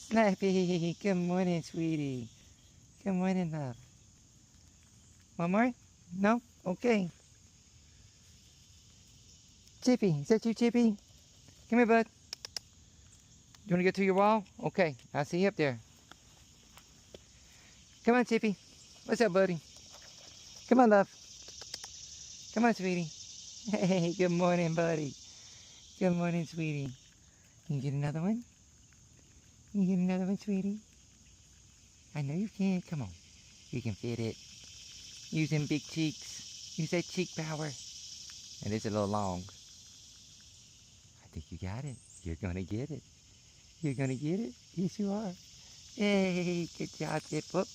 Snappy, good morning, sweetie. Good morning, love. One more? No? Okay. Chippy, is that you, Chippy? Come here, bud. You want to get to your wall? Okay, I'll see you up there. Come on, Chippy. What's up, buddy? Come on, love. Come on, sweetie. Hey, good morning, buddy. Good morning, sweetie. Can you get another one? Can you get another one, sweetie? I know you can. Come on. You can fit it. Use them big cheeks. Use that cheek power. And it's a little long. I think you got it. You're going to get it. You're going to get it? Yes, you are. Hey, good job, Chip. Whoop.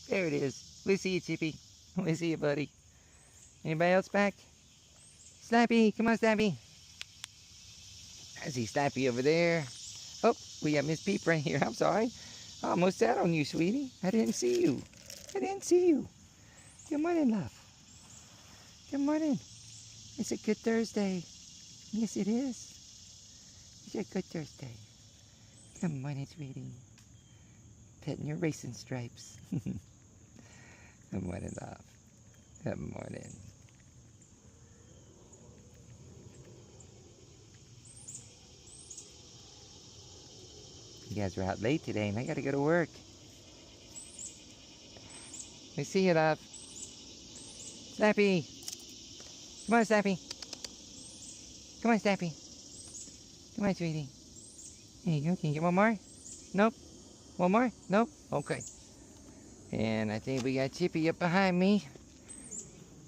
There it is. We'll see you, Chippy. We'll see you, buddy. Anybody else back? Snappy, come on, Snappy. I see Snappy over there. Oh, we got Miss Peep right here. I'm sorry. I almost sat on you, sweetie. I didn't see you. I didn't see you. Good morning, love. Good morning. It's a good Thursday. Yes, it is. It's a good Thursday. Good morning, sweetie. Petting your racing stripes. Good morning, love. Good morning. You guys were out late today, and I gotta go to work. Let me see you, love. Snappy! Come on, Snappy! Come on, Snappy! Come on, sweetie. There you go. Can you get one more? Nope. One more? Nope. Okay. And I think we got Chippy up behind me.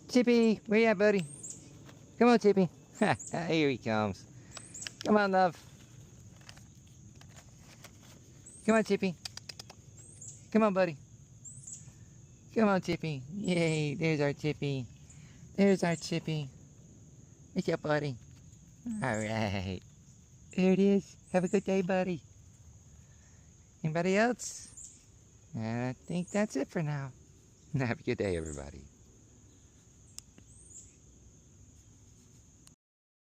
Chippy! Where you at, buddy? Come on, Chippy. Here he comes. Come on, love. Come on, Chippy. Come on, buddy. Come on, Chippy. Yay, there's our Chippy. There's our Chippy. What's up, buddy? Alright. There it is. Have a good day, buddy. Anybody else? I think that's it for now. Have a good day, everybody.